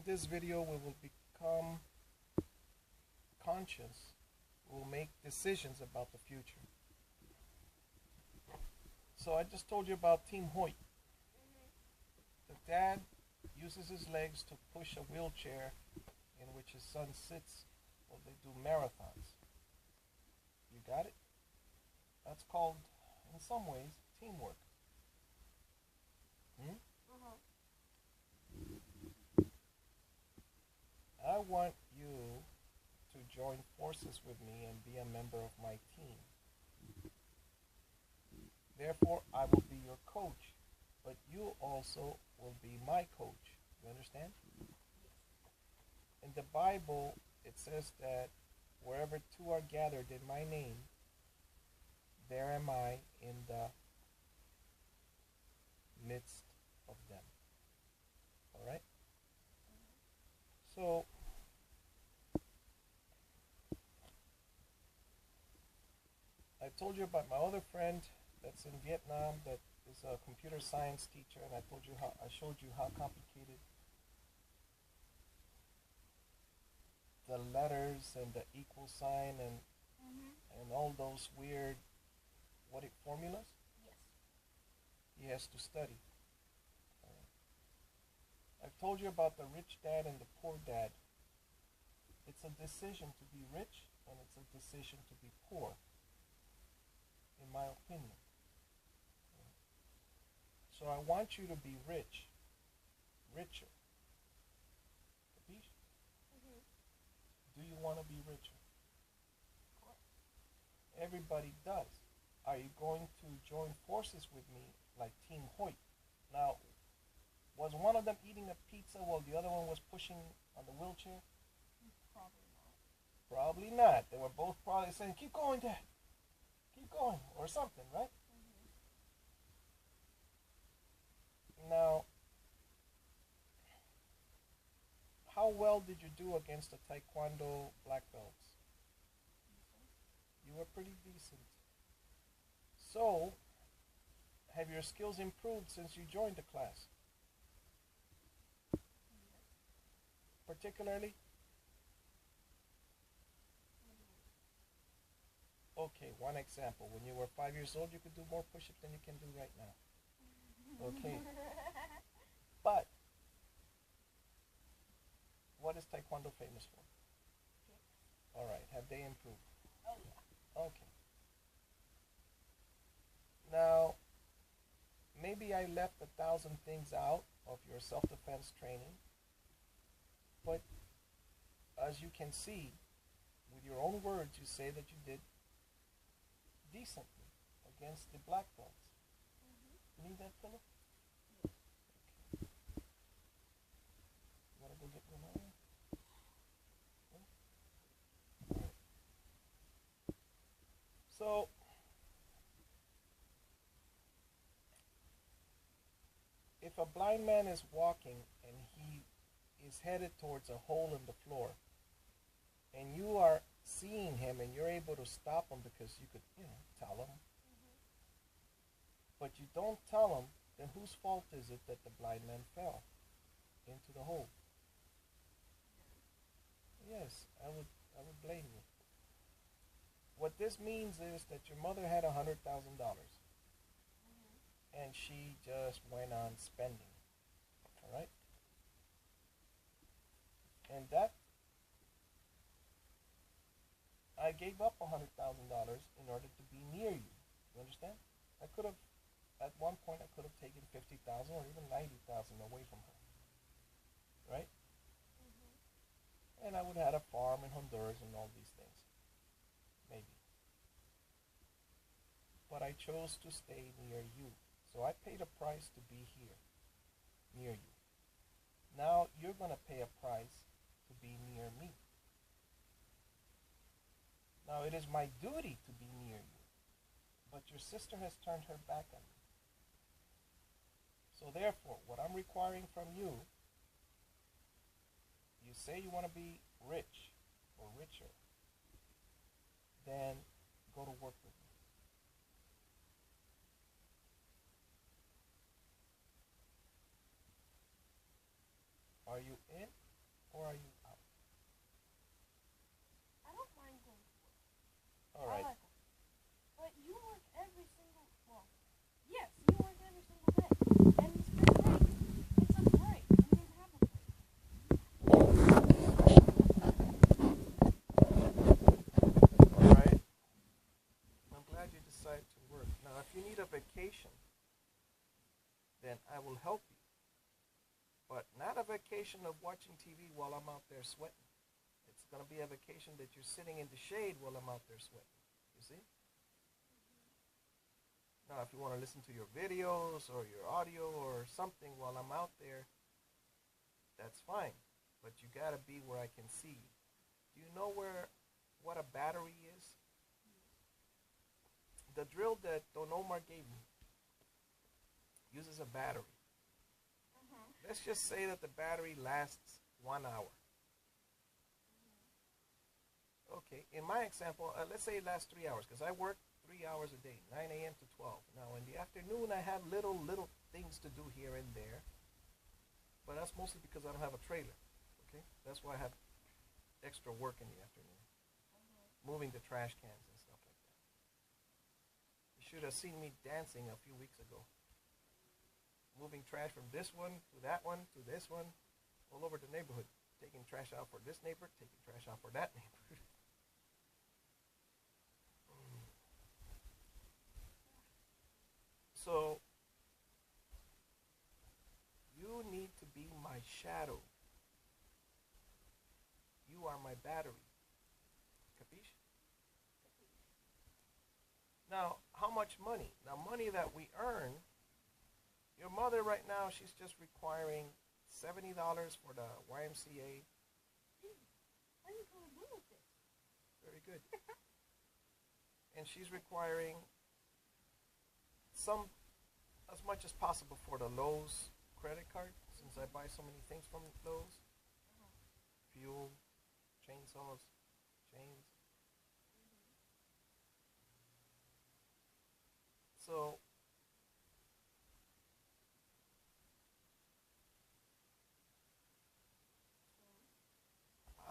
this video, we will become conscious. We will make decisions about the future. So I just told you about Team Hoyt. The dad uses his legs to push a wheelchair in which his son sits while they do marathons. You got it? That's called, in some ways, teamwork. I want you to join forces with me and be a member of my team. Therefore, I will be your coach, but you also will be my coach. You understand? In the Bible, it says that wherever two are gathered in my name, there am I in the midst of them. All right? So, I told you about my other friend that's in Vietnam that is a computer science teacher, and I showed you how complicated the letters and the equal sign and all those weird formulas. Yes. He has to study. I've told you about the rich dad and the poor dad. It's a decision to be rich and it's a decision to be poor, in my opinion. So I want you to be rich, richer. Capiche? Do you want to be richer? Of course. Everybody does. Are you going to join forces with me like Team Hoyt? Now, was one of them eating a pizza while the other one was pushing on the wheelchair? Probably not. Probably not. They were both probably saying, keep going, Dad. Keep going. Or something, right? Now, how well did you do against the Taekwondo black belts? You were pretty decent. So, have your skills improved since you joined the class? Particularly? Okay, one example. When you were 5 years old, you could do more push-ups than you can do right now. Okay. But, what is Taekwondo famous for? All right. Have they improved? Oh, yeah. Okay. Now, maybe I left 1,000 things out of your self-defense training, but as you can see, with your own words, you say that you did decently against the black belts. You need that, Philip? Yes. Okay. You want to go get one more? Yeah? All right. So, if a blind man is walking and he is headed towards a hole in the floor, and you are seeing him and you're able to stop him because you could, tell him, but you don't tell him, then whose fault is it that the blind man fell into the hole? Yes, I would blame you. What this means is that your mother had $100,000 and she just went on spending. All right? And that, I gave up $100,000 in order to be near you. You understand? I could have, at one point, I could have taken 50,000 or even 90,000 away from her. Right? And I would have had a farm in Honduras and all these things. Maybe. But I chose to stay near you. So I paid a price to be here, near you. Now you're going to pay a price to be near me. Now it is my duty to be near you. But your sister has turned her back on me. So therefore, what I'm requiring from you, you say you want to be rich or richer, then go to work with me. Are you in or are you out? I don't mind going to work. All I right. like it. But you work every single, well, yes, you work every single day. And spring break, it's a break. You don't have a break. All right. I'm glad you decided to work. Now, if you need a vacation, then I will help you. But not a vacation of watching TV while I'm out there sweating. It's going to be a vacation that you're sitting in the shade while I'm out there sweating. You see? Now, if you want to listen to your videos or your audio or something while I'm out there, that's fine. But you got to be where I can see you. Do you know what a battery is? The drill that Don Omar gave me uses a battery. Let's just say that the battery lasts 1 hour. Okay, in my example, let's say it lasts 3 hours because I work 3 hours a day, 9 a.m. to 12. Now, in the afternoon, I have little things to do here and there, but that's mostly because I don't have a trailer. Okay, that's why I have extra work in the afternoon, moving the trash cans and stuff like that. You should have seen me dancing a few weeks ago, moving trash from this one to that one to this one, all over the neighborhood, taking trash out for this neighbor, taking trash out for that neighbor. So, you need to be my shadow. You are my battery. Capiche? Now, how much money? Now, money that we earn, your mother right now, she's just requiring $70 for the YMCA. What are you going to do with it? Very good. And she's requiring some, as much as possible for the Lowe's credit card, since I buy so many things from Lowe's. Fuel, chainsaws, chains. So,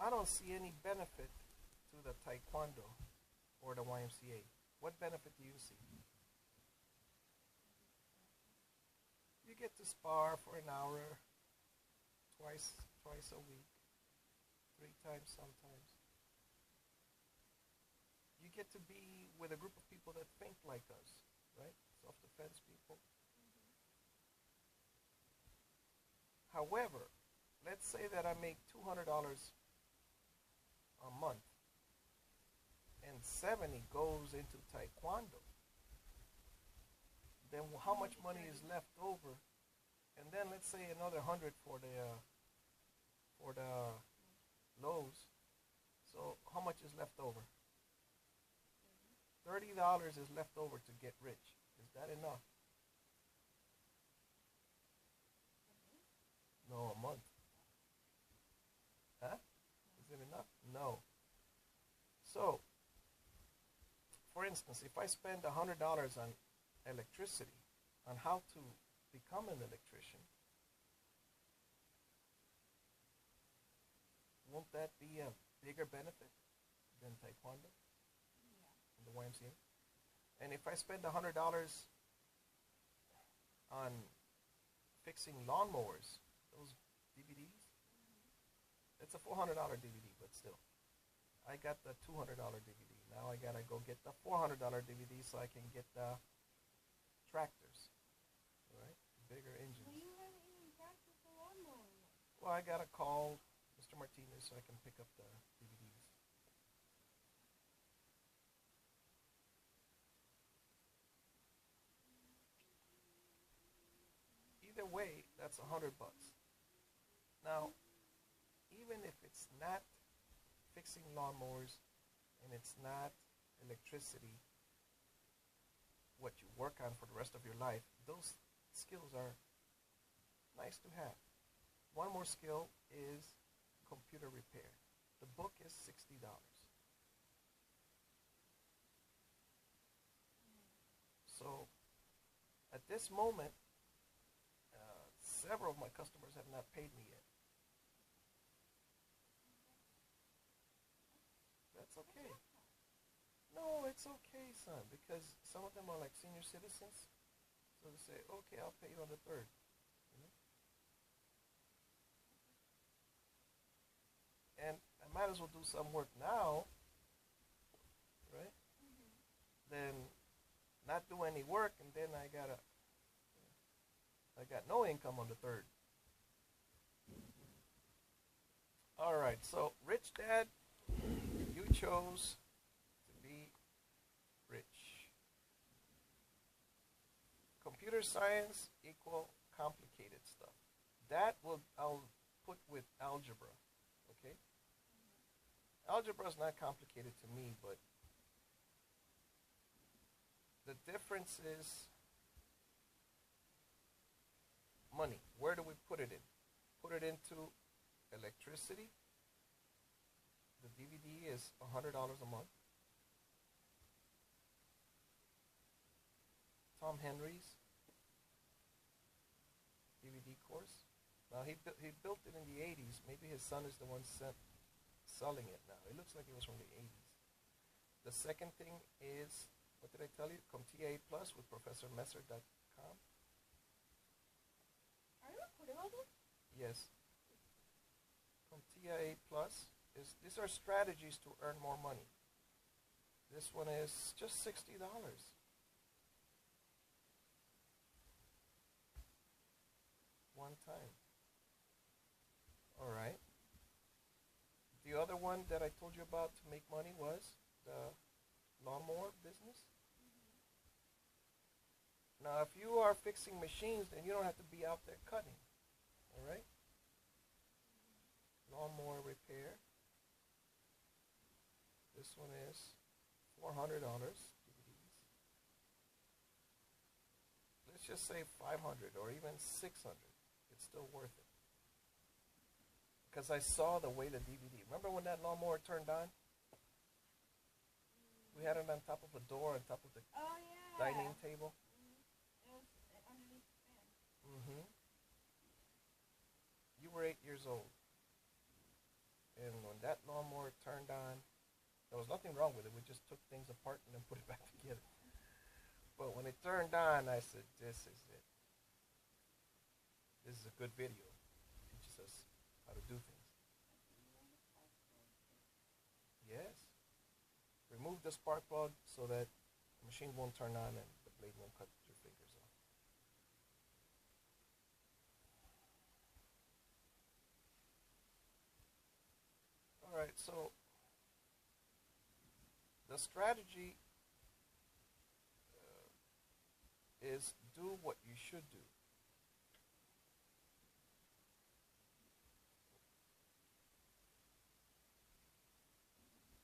I don't see any benefit to the Taekwondo or the YMCA. What benefit do you see? You get to spar for an hour, twice a week, 3 times sometimes. You get to be with a group of people that think like us, right? Self-defense people. However, let's say that I make $200 a month and 70 goes into Taekwondo. Then how much money is left over? And then let's say another 100 for the Lowe's. So how much is left over? $30 is left over to get rich. Is that enough? No, a month. Huh? Is it enough? No. So, for instance, if I spend $100 on electricity, on how to become an electrician, won't that be a bigger benefit than Taekwondo and the YMCA? And if I spend $100 on fixing lawnmowers, those DVDs, it's a $400 DVD, but still. I got the $200 DVD. Now I gotta go get the $400 DVD so I can get the tractors, right? Bigger engines. Well, you haven't even practiced the lawnmower yet. Well, I gotta call Mr. Martinez so I can pick up the DVDs. Either way, that's $100. Now, even if it's not fixing lawnmowers and it's not electricity, what you work on for the rest of your life, those skills are nice to have. One more skill is computer repair. The book is $60. So at this moment, several of my customers have not paid me yet. It's okay. No, it's okay, son, because some of them are like senior citizens. So they say, okay, I'll pay you on the third. You know? And I might as well do some work now, right? Than not do any work and then I got no income on the third. All right, so rich dad, you chose to be rich. Computer science equal complicated stuff. That will I'll put with algebra. Okay? Algebra is not complicated to me, but the difference is money. Where do we put it in? Put it into electricity. The DVD is $100 a month. Tom Henry's DVD course. Now he built it in the 80s. Maybe his son is the one selling it now. It looks like it was from the 80s. The second thing is, what did I tell you? CompTIA Plus with ProfessorMesser.com. Are you recording all this? Yes. CompTIA Plus is, these are strategies to earn more money. This one is just $60. One time. All right. The other one that I told you about to make money was the lawnmower business. Now, if you are fixing machines, then you don't have to be out there cutting. All right? Lawnmower repair. This one is $400 DVDs. Let's just say 500 or even 600. It's still worth it. Because I saw the way the DVD. Remember when that lawnmower turned on? We had it on top of a door, on top of the Oh yeah. dining table. It was underneath the fan. Mm-hmm. You were 8 years old. And when that lawnmower turned on, there was nothing wrong with it. We just took things apart and then put it back together. But when it turned on, I said, this is it. This is a good video. It teaches us how to do things. Yes. Remove the spark plug so that the machine won't turn on and the blade won't cut your fingers off. All right, so the strategy is do what you should do.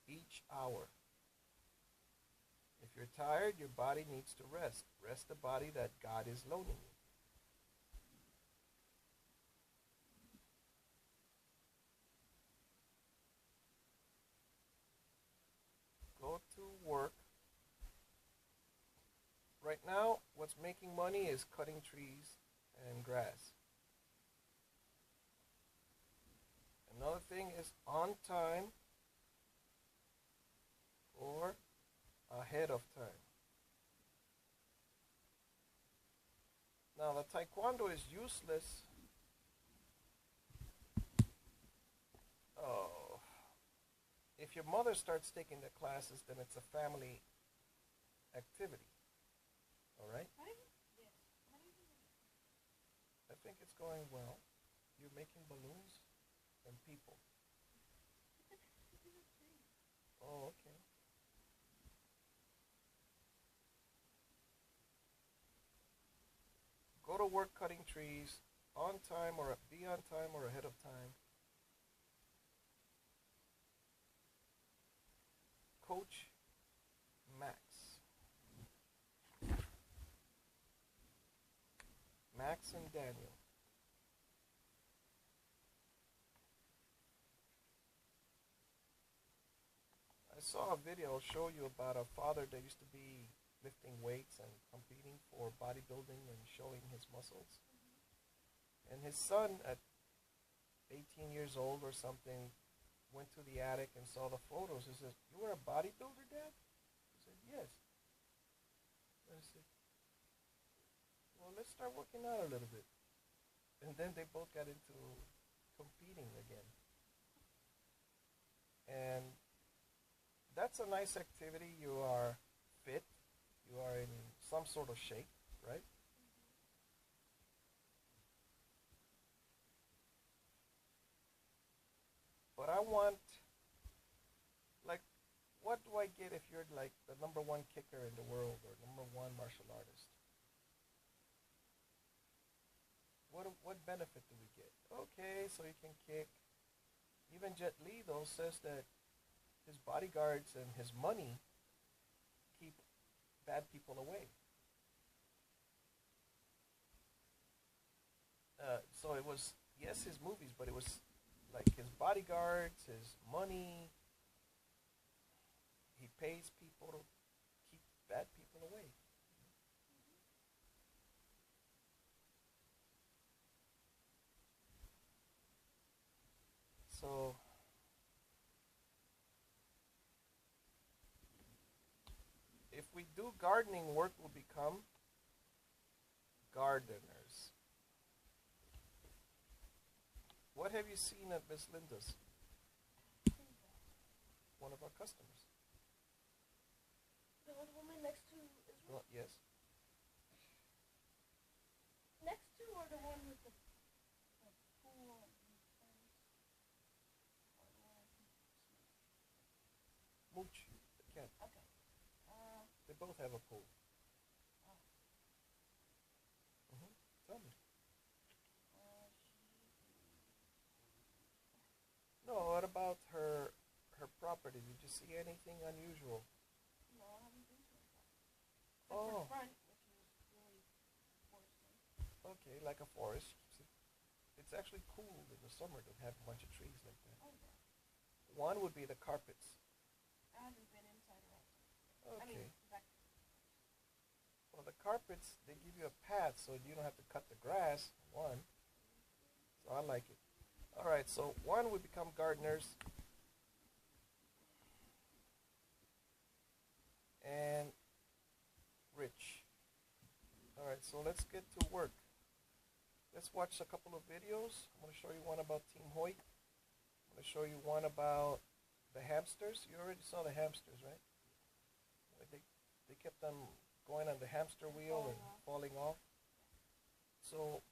Each hour. If you're tired, your body needs to rest. Rest the body that God is loaning you. Go to work. Right now, what's making money is cutting trees and grass. Another thing is on time or ahead of time. Now, the taekwondo is useless. Oh, if your mother starts taking the classes, then it's a family activity. All right? How do you? Yes. How do you do it? I think it's going well. You're making balloons and people. Oh, okay. Go to work cutting trees on time or be on time or ahead of time. Coach Max. Max and Daniel. I saw a video show you about a father that used to be lifting weights and competing for bodybuilding and showing his muscles. And his son at 18 years old or something went to the attic and saw the photos. He says, "You were a bodybuilder, Dad?" I said, "Yes." I said, "Well, let's start working out a little bit." And then they both got into competing again. And that's a nice activity. You are fit, you are in some sort of shape, right? But I want, like, what do I get if you're like the number one kicker in the world or number one martial artist? What benefit do we get? Okay, so you can kick. Even Jet Li though says that his bodyguards and his money keep bad people away. So it was, yes, his movies, but it was like his bodyguards, his money. He pays people to keep bad people away. So if we do gardening work, we'll become gardeners. What have you seen at Miss Linda's? One of our customers. The old woman next to Israel? Well, yes. Next to or the one with the pool and things? Or the one I can Mooch, the cat. Okay. They both have a pool. Oh. Tell me. She No, what about her property? Did you see anything unusual? no, I haven't been to her property. Except Oh, for front, which is really forested. okay, like a forest. It's actually cool in the summer to have a bunch of trees like that. Oh yeah. One would be the carpets. I haven't been inside or outside. I mean, Okay. back. Well, the carpets, they give you a path so you don't have to cut the grass. One. So I like it. All right, so one would become gardeners. And rich. All right, so let's get to work. Let's watch a couple of videos. I'm going to show you one about Team Hoyt. I'm going to show you one about the hamsters. You already saw the hamsters, right? Like they kept on going on the hamster wheel and falling off. So,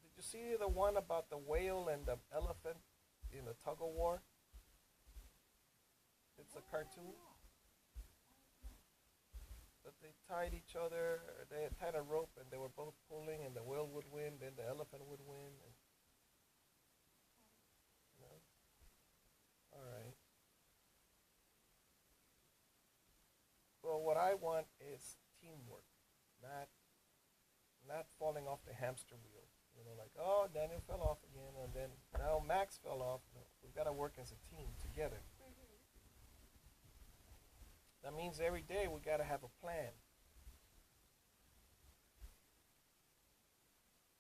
did you see the one about the whale and the elephant in the tug of war? It's a cartoon. That they tied each other, they had tied a rope and they were both pulling and the whale would win, then the elephant would win. And, you know? All right. Well, what I want is teamwork, not not falling off the hamster wheel. You know, like, oh, Daniel fell off again, and then now Max fell off. No, we've got to work as a team together. That means every day we got to have a plan.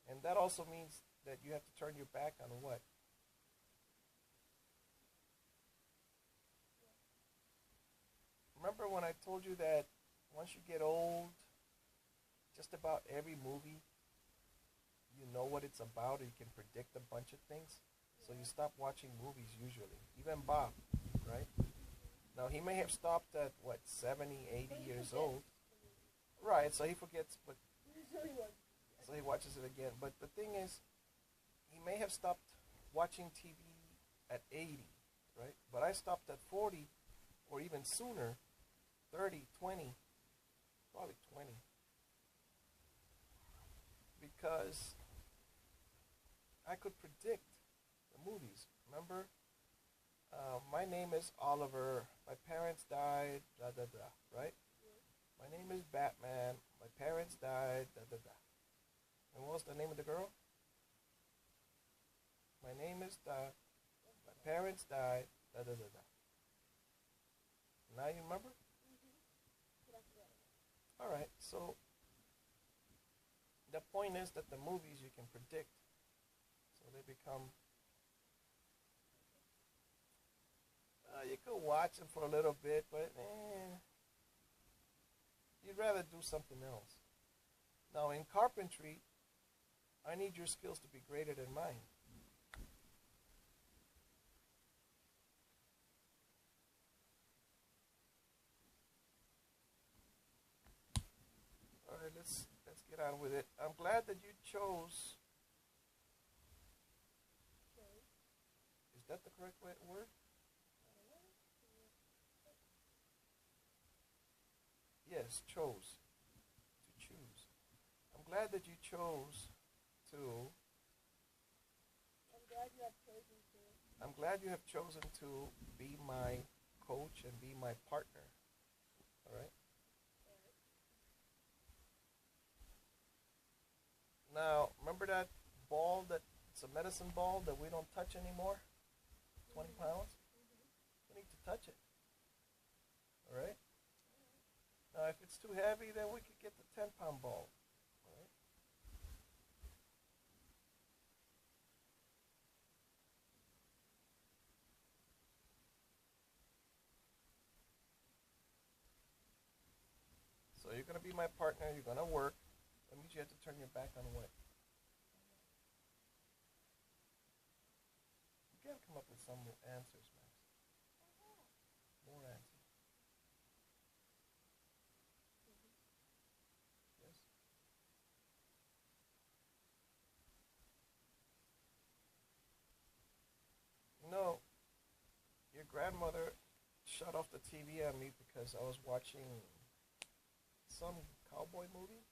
And that also means that you have to turn your back on what? Remember when I told you that once you get old, just about every movie, you know what it's about, or you can predict a bunch of things? So you stop watching movies usually. Even Bob, right? Now he may have stopped at what, 70, 80 years old. Right, so he forgets, but so he watches it again. But the thing is, he may have stopped watching TV at 80, right? But I stopped at 40 or even sooner, 30, 20, probably 20. Because I could predict the movies. Remember? My name is Oliver. My parents died, da da da, right? My name is Batman. My parents died, da da da. And what was the name of the girl? My name is Da. My parents died, da da da da. Now you remember? All right, so the point is that the movies you can predict. So they become watch them for a little bit, but you'd rather do something else. Now, in carpentry, I need your skills to be greater than mine. All right, let's get on with it. I'm glad that you chose. Is that the correct word? Yes, chose. To choose. I'm glad that you chose to. I'm glad you have chosen to. I'm glad you have chosen to be my coach and be my partner. All right. Now, remember that ball it's a medicine ball that we don't touch anymore? 20 pounds? We need to touch it. All right? Now, if it's too heavy, then we could get the 10-pound ball. All right? So you're going to be my partner. You're going to work. That means you have to turn your back on what? You got to come up with some answers, Max. More answers. Yes? You know, your grandmother shut off the TV on me because I was watching some cowboy movie.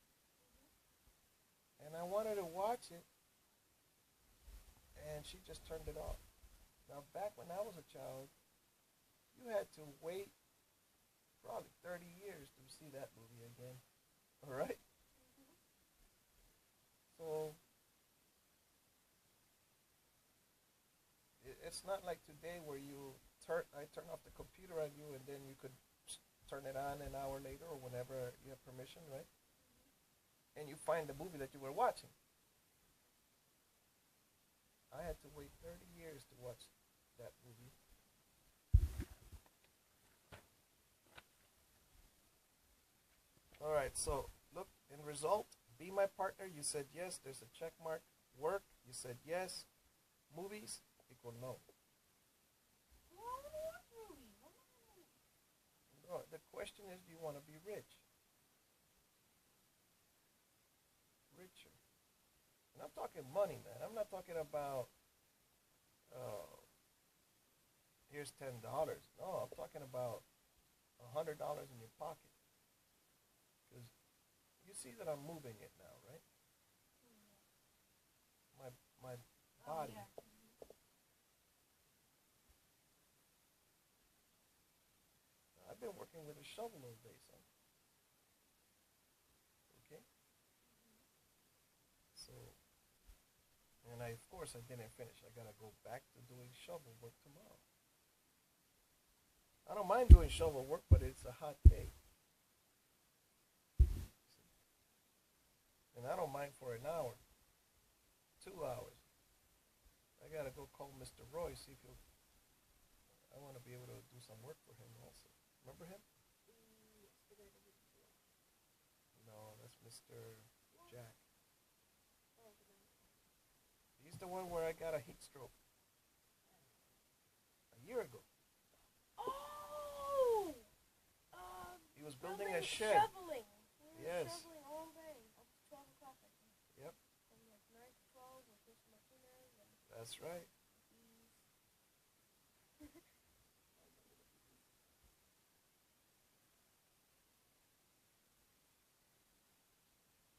And I wanted to watch it, and she just turned it off. Now, back when I was a child, you had to wait probably 30 years to see that movie again. All right? So, it's not like today where I turn off the computer on you and then you could turn it on an hour later or whenever you have permission, right? And you find the movie that you were watching. I had to wait 30 years to watch that movie. All right, so look, in result, be my partner. You said yes. There's a check mark. Work. You said yes. Movies equal no. No, the question is, do you want to be rich? Richer. And I'm talking money, man. I'm not talking about, here's $10. No, I'm talking about $100 in your pocket. Because you see that I'm moving it now, right? My body. Oh, yeah. I've been working with a shovel all day, son. Okay? So, and of course, I didn't finish. I gotta go back to doing shovel work tomorrow. I don't mind doing shovel work, but it's a hot day. And I don't mind for an hour, 2 hours. I gotta go call Mr. Roy, see if he'll. I want to be able to do some work for him also. Remember him? No, that's Mr. Jack. He's the one where I got a heat stroke a year ago. Oh! He was building a shed. Shoveling. Yes. Shoveling all day up to 12 o'clock, I think. Yep. From like 9 to 12 with Chris Martinez and That's right.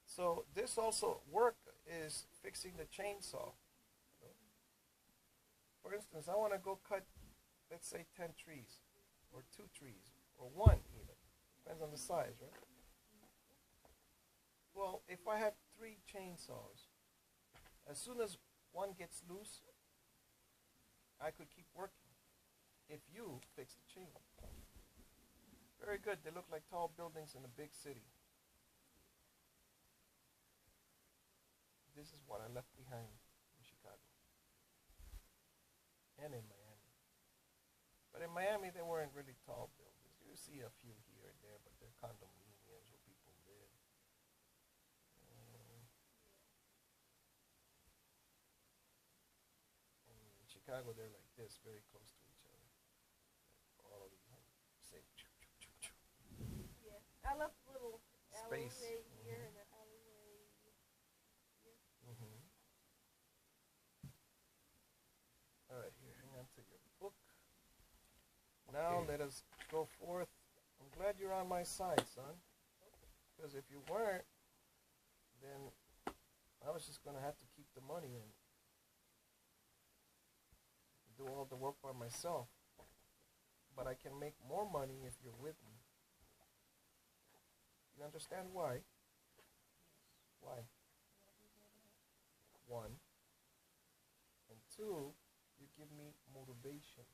So this also work is fixing the chainsaw. For instance, I want to go cut, let's say, 10 trees, or 2 trees, or 1 even. Depends on the size, right? Well, if I have 3 chainsaws, as soon as one gets loose, I could keep working. If you fix the chain. Very good. They look like tall buildings in a big city. This is what I left behind in Chicago and in Miami. But in Miami, they weren't really tall buildings. You see a few here and there, but they're condominiums where people live. Um, in Chicago, they're like this, very close to each other. All of these same Yeah. I love the little space. alleyway here and the alleyway here. Mm-hmm. All right, here, hang on to your book. Now let us go forth. I'm glad you're on my side, son. Because if you weren't, then I was just going to have to keep the money and do all the work by myself. But I can make more money if you're with me. You understand why? Why? One. And two, you give me motivation.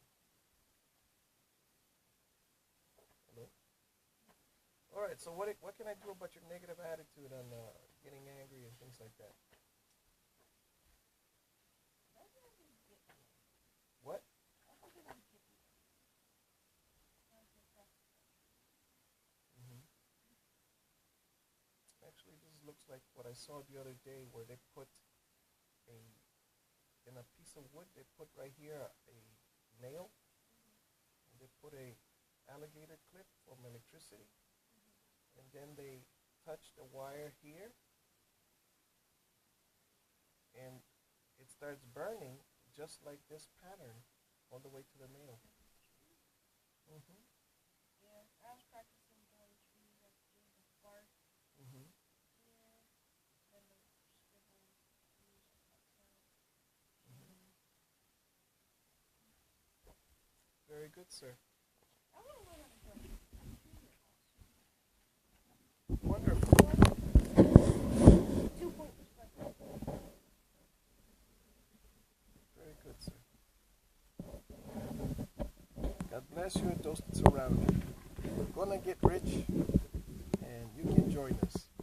Hello? All right, so what can I do about your negative attitude on getting angry and things like that? What? Hmm. Actually, this looks like what I saw the other day where they put a, in a piece of wood, they put right here a nail, and they put a alligator clip from electricity, and then they touch the wire here, and it starts burning just like this pattern all the way to the nail. Mm-hmm. Yeah, I was practicing doing trees, like doing the bark Mm-hmm. here, then the scribble trees outside. Mm-hmm. Very good, sir. I want to learn how to brush. Wonderful. 2 point perspective. Very good, sir. God bless you and those that surround you. We're gonna get rich, and you can join us.